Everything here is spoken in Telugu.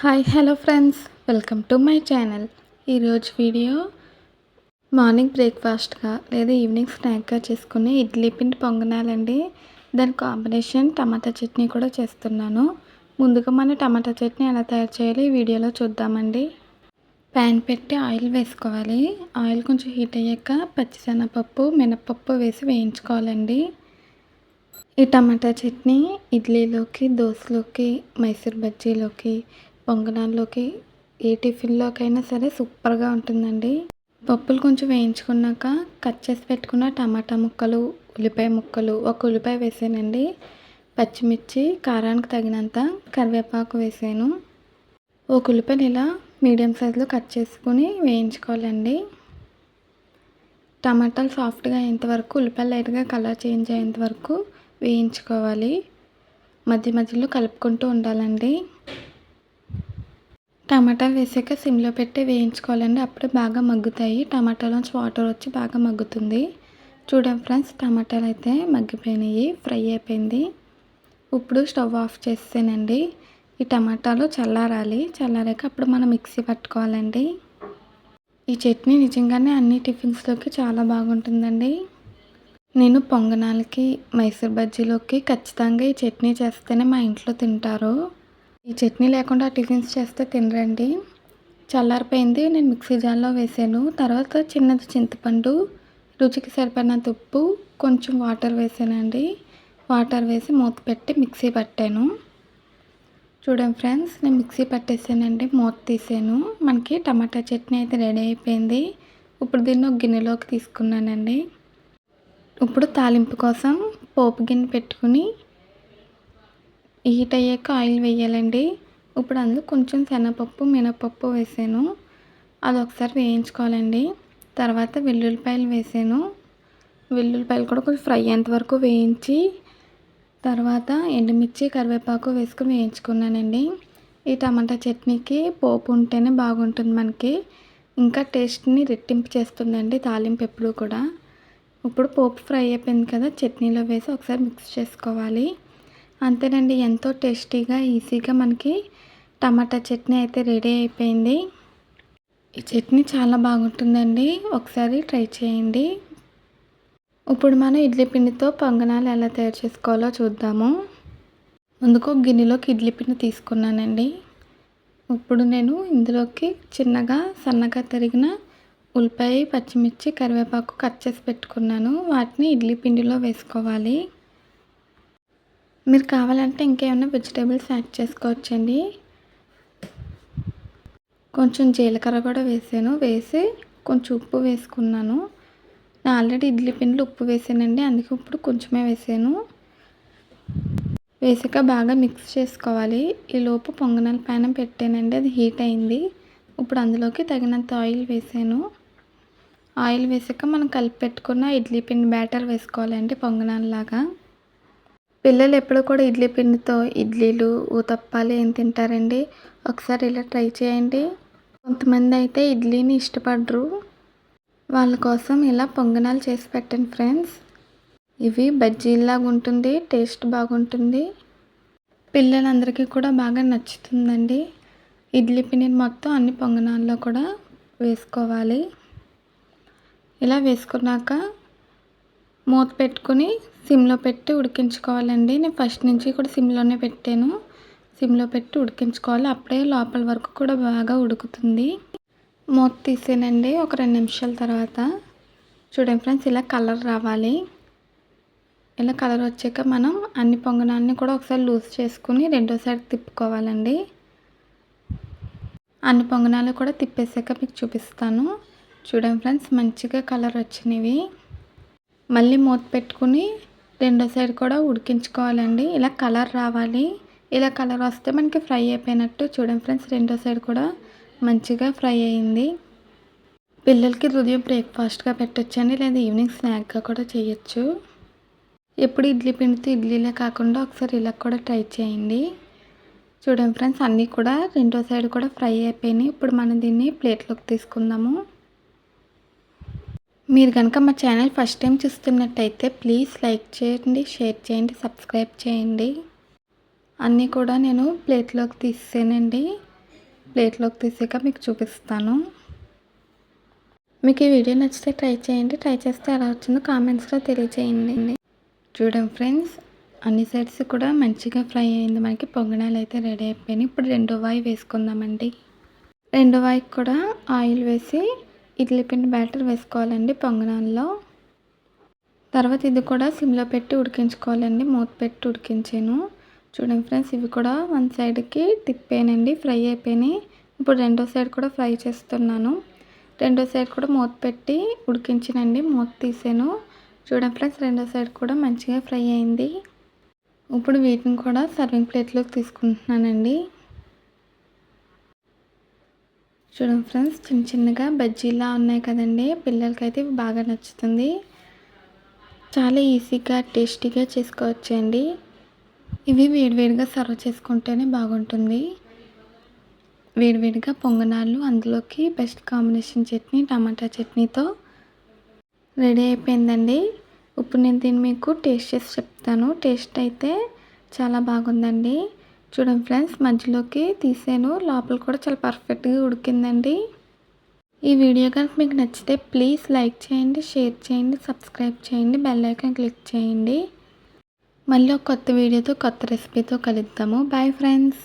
Hello friends, welcome to my channel. ఈరోజు వీడియో మార్నింగ్ బ్రేక్ఫాస్ట్గా లేదా ఈవినింగ్ స్నాక్గా చేసుకునే ఇడ్లీ పిండి పొంగనాలండి. దాని కాంబినేషన్ టమాటా చట్నీ కూడా చేస్తున్నాను. ముందుగా మనం టమాటా చట్నీ ఎలా తయారు చేయాలో ఈ వీడియోలో చూద్దామండి. ప్యాన్ పెట్టి ఆయిల్ వేసుకోవాలి. ఆయిల్ కొంచెం హీట్ అయ్యాక పచ్చిశనగపప్పు, మినపప్పు వేసి వేయించుకోవాలండి. ఈ టమాటా చట్నీ ఇడ్లీలోకి, దోశలోకి, మైసూర్ బజ్జీలోకి, పొంగనాల్లోకి, ఏ టిఫిన్లోకైనా సరే సూపర్గా ఉంటుందండి. పప్పులు కొంచెం వేయించుకున్నాక కట్ చేసి పెట్టుకున్న టమాటా ముక్కలు, ఉల్లిపాయ ముక్కలు, ఒక ఉల్లిపాయ వేసానండి. పచ్చిమిర్చి, కారానికి తగినంత కరివేపాకు వేసాను. ఒక ఉల్లిపాయలు ఇలా మీడియం సైజులో కట్ చేసుకుని వేయించుకోవాలండి. టమాటాలు సాఫ్ట్గా అయ్యేంత వరకు, ఉల్లిపాయలు లైట్గా కలర్ చేంజ్ అయ్యేంత వరకు వేయించుకోవాలి. మధ్య మధ్యలో కలుపుకుంటూ ఉండాలండి. టమాటాలు వేసాక సిమ్లో పెట్టి వేయించుకోవాలండి. అప్పుడే బాగా మగ్గుతాయి. టమాటాలోంచి వాటర్ వచ్చి బాగా మగ్గుతుంది. చూడండి ఫ్రెండ్స్, టమాటాలు అయితే మగ్గిపోయినాయి, ఫ్రై అయిపోయింది. ఇప్పుడు స్టవ్ ఆఫ్ చేసేనండి. ఈ టమాటాలు చల్లారాలి. చల్లారాక అప్పుడు మనం మిక్సీ పట్టుకోవాలండి. ఈ చట్నీ నిజంగానే అన్ని టిఫిన్స్లోకి చాలా బాగుంటుందండి. నేను పొంగనాలకి, మైసూర్ బజ్జీలోకి ఖచ్చితంగా ఈ చట్నీ చేస్తేనే మా ఇంట్లో తింటారు. ఈ చట్నీ లేకుండా టిఫిన్స్ చేస్తే తినరండి. చల్లారిపోయింది. నేను మిక్సీ జార్లో వేసాను. తర్వాత చిన్నది చింతపండు, రుచికి సరిపడినంత ఉప్పు, కొంచెం వాటర్ వేసానండి. వాటర్ వేసి మూత పెట్టి మిక్సీ పట్టాను. చూడండి ఫ్రెండ్స్, నేను మిక్సీ పట్టేసానండి. మూత తీసాను. మనకి టమాటా చట్నీ అయితే రెడీ అయిపోయింది. ఇప్పుడు దీన్ని ఒక గిన్నెలోకి తీసుకున్నానండి. ఇప్పుడు తాలింపు కోసం పోపు గిన్నె పెట్టుకుని హీట్ అయ్యాక ఆయిల్ వేయాలండి. ఇప్పుడు అందులో కొంచెం శనగపప్పు, మినపప్పు వేసాను. అది ఒకసారి వేయించుకోవాలండి. తర్వాత వెల్లుల్లిపాయలు వేసాను. వెల్లుల్లిపాయలు కూడా కొంచెం ఫ్రై అయ్యేంత వరకు వేయించి, తర్వాత ఎండుమిర్చి, కరివేపాకు వేసుకుని వేయించుకున్నానండి. ఈ టమాటా చట్నీకి పోపు ఉంటేనే బాగుంటుంది మనకి. ఇంకా టేస్ట్ని రెట్టింపు చేస్తుందండి తాలింపు ఎప్పుడు కూడా. ఇప్పుడు పోపు ఫ్రై అయిపోయింది కదా, చట్నీలో వేసి ఒకసారి మిక్స్ చేసుకోవాలి. అంతేనండి, ఎంతో టేస్టీగా, ఈజీగా మనకి టమాటా చట్నీ అయితే రెడీ అయిపోయింది. ఈ చట్నీ చాలా బాగుంటుందండి. ఒకసారి ట్రై చేయండి. ఇప్పుడు మనం ఇడ్లీ పిండితో పొంగనాలు ఎలా తయారు చేసుకోవాలో చూద్దాము. ముందుకు గిన్నెలోకి ఇడ్లీ పిండి తీసుకున్నానండి. ఇప్పుడు నేను ఇందులోకి చిన్నగా సన్నగా తరిగిన ఉల్లిపాయ, పచ్చిమిర్చి, కరివేపాకు కట్ చేసి పెట్టుకున్నాను. వాటిని ఇడ్లీ పిండిలో వేసుకోవాలి. మీరు కావాలంటే ఇంకేమైనా వెజిటేబుల్స్ యాడ్ చేసుకోవచ్చండి. కొంచెం జీలకర్ర కూడా వేసాను. వేసి కొంచెం ఉప్పు వేసుకున్నాను. నేను ఆల్రెడీ ఇడ్లీ పిండిలో ఉప్పు వేసానండి, అందుకే ఇప్పుడు కొంచెమే వేసాను. వేసాక బాగా మిక్స్ చేసుకోవాలి. ఈలోపు పొంగనాల ప్యాన్ పెట్టానండి, అది హీట్ అయింది. ఇప్పుడు అందులోకి తగినంత ఆయిల్ వేసాను. ఆయిల్ వేసాక మనం కలిపి పెట్టుకున్న ఇడ్లీ పిండి బ్యాటర్ వేసుకోవాలండి పొంగనాలలాగా. పిల్లలు ఎప్పుడు కూడా ఇడ్లీ పిండితో ఇడ్లీలు, ఊతప్పాలు ఏం తింటారండి. ఒకసారి ఇలా ట్రై చేయండి. కొంతమంది అయితే ఇడ్లీని ఇష్టపడరు. వాళ్ళ కోసం ఇలా పొంగనాలు చేసి పెట్టండి ఫ్రెండ్స్. ఇవి బజ్జీలాగా ఉంటుంది, టేస్ట్ బాగుంటుంది. పిల్లలందరికీ కూడా బాగా నచ్చుతుందండి. ఇడ్లీ పిండిని మొత్తం అన్ని పొంగనాల్లో కూడా వేసుకోవాలి. ఇలా వేసుకున్నాక మూత పెట్టుకుని సిమ్లో పెట్టి ఉడికించుకోవాలండి. నేను ఫస్ట్ నుంచి కూడా సిమ్లోనే పెట్టాను. సిమ్లో పెట్టి ఉడికించుకోవాలి. అప్పుడే లోపల వరకు కూడా బాగా ఉడుకుతుంది. మూత తీసానండి. ఒక 2 నిమిషాల తర్వాత చూడండి ఫ్రెండ్స్, ఇలా కలర్ రావాలి. ఇలా కలర్ వచ్చాక మనం అన్ని పొంగనాన్ని కూడా ఒకసారి లూజ్ చేసుకుని రెండో సైడ్ తిప్పుకోవాలండి. అన్ని పొంగనాలు కూడా తిప్పేసాక మీకు చూపిస్తాను. చూడండి ఫ్రెండ్స్, మంచిగా కలర్ వచ్చినవి. మళ్ళీ మూత పెట్టుకుని రెండో సైడ్ కూడా ఉడికించుకోవాలండి. ఇలా కలర్ రావాలి. ఇలా కలర్ వస్తే మనకి ఫ్రై అయిపోయినట్టు. చూడండి ఫ్రెండ్స్, రెండో సైడ్ కూడా మంచిగా ఫ్రై అయింది. పిల్లలకి ఉదయం బ్రేక్ఫాస్ట్గా పెట్టొచ్చండి, లేదా ఈవినింగ్ స్నాక్గా కూడా చేయొచ్చు. ఎప్పుడు ఇడ్లీ పిండితో ఇడ్లీలే కాకుండా ఒకసారి ఇలా కూడా ట్రై చేయండి. చూడండి ఫ్రెండ్స్, అన్నీ కూడా రెండో సైడ్ కూడా ఫ్రై అయిపోయినాయి. ఇప్పుడు మనం దీన్ని ప్లేట్లోకి తీసుకుందాము. మీరు కనుక మా ఛానల్ ఫస్ట్ టైం చూస్తున్నట్టయితే ప్లీజ్ లైక్ చేయండి, షేర్ చేయండి, సబ్స్క్రైబ్ చేయండి. అన్నీ కూడా నేను ప్లేట్లోకి తీసానండి. ప్లేట్లోకి తీసాక మీకు చూపిస్తాను. మీకు ఈ వీడియో నచ్చితే ట్రై చేయండి. ట్రై చేస్తే ఎలా వచ్చిందో కామెంట్స్లో తెలియచేయండి. చూడండి ఫ్రెండ్స్, అన్ని సైడ్స్ కూడా మంచిగా ఫ్రై అయింది. మనకి పొంగనాలు అయితే రెడీ అయిపోయినాయి. ఇప్పుడు రెండో వాయి వేసుకుందామండి. రెండో వాయికి కూడా ఆయిల్ వేసి ఇడ్లీ పిండి బ్యాటర్ వేసుకోవాలండి పొంగనాల్లో. తర్వాత ఇది కూడా సిమ్లో పెట్టి ఉడికించుకోవాలండి. మూత పెట్టి ఉడికించాను. చూడండి ఫ్రెండ్స్, ఇవి కూడా వన్ సైడ్కి తిప్పానండి, ఫ్రై అయిపోయినాయి. ఇప్పుడు రెండో సైడ్ కూడా ఫ్రై చేస్తున్నాను. రెండో సైడ్ కూడా మూత పెట్టి ఉడికించానండి. మూత తీసాను. చూడండి ఫ్రెండ్స్, రెండో సైడ్ కూడా మంచిగా ఫ్రై అయింది. ఇప్పుడు వీటిని కూడా సర్వింగ్ ప్లేట్లోకి తీసుకుంటున్నానండి. చూడండి ఫ్రెండ్స్, చిన్న చిన్నగా బజ్జీలా ఉన్నాయి కదండి. పిల్లలకైతే ఇవి బాగా నచ్చుతుంది. చాలా ఈజీగా టేస్టీగా చేసుకోవచ్చండి. ఇవి వేడివేడిగా సర్వ్ చేసుకుంటేనే బాగుంటుంది. వేడివేడిగా పొంగనాలు, అందులోకి బెస్ట్ కాంబినేషన్ చట్నీ టమాటా చట్నీతో రెడీ అయిపోయిందండి. ఇప్పుడు నేను దీన్ని మీకు టేస్ట్ చేసి చెప్తాను. టేస్ట్ అయితే చాలా బాగుందండి. చూడండి ఫ్రెండ్స్, మధ్యలోకి తీసాను, లోపల కూడా చాలా పర్ఫెక్ట్గా ఉడికిందండి. ఈ వీడియో కనుక మీకు నచ్చితే ప్లీజ్ లైక్ చేయండి, షేర్ చేయండి, సబ్స్క్రైబ్ చేయండి, బెల్ ఐకాన్ క్లిక్ చేయండి. మళ్ళీ ఒక కొత్త వీడియోతో కొత్త రెసిపీతో కలుద్దాము. Bye friends.